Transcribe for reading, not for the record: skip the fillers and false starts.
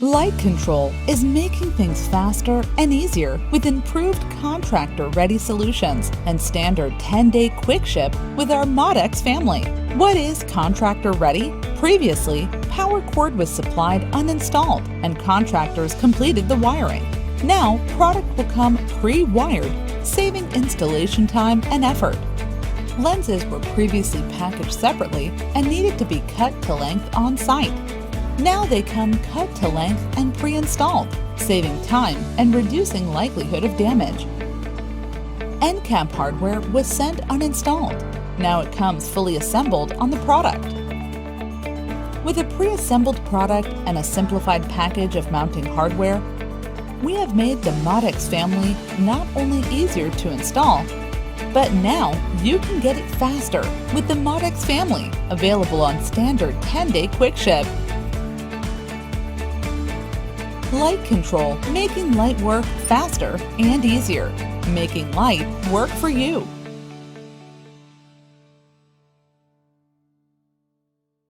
Light Control is making things faster and easier with improved contractor-ready solutions and standard 10-day quick ship with our ModX family. What is contractor ready? Previously, power cord was supplied uninstalled and contractors completed the wiring. Now, product will come pre-wired, saving installation time and effort. Lenses were previously packaged separately and needed to be cut to length on site. Now they come cut to length and pre-installed, saving time and reducing likelihood of damage. End cap hardware was sent uninstalled. Now it comes fully assembled on the product. With a pre-assembled product and a simplified package of mounting hardware, we have made the ModX family not only easier to install, but now you can get it faster with the ModX family, available on standard 10-day quick ship. Light Control, making light work faster and easier, making light work for you.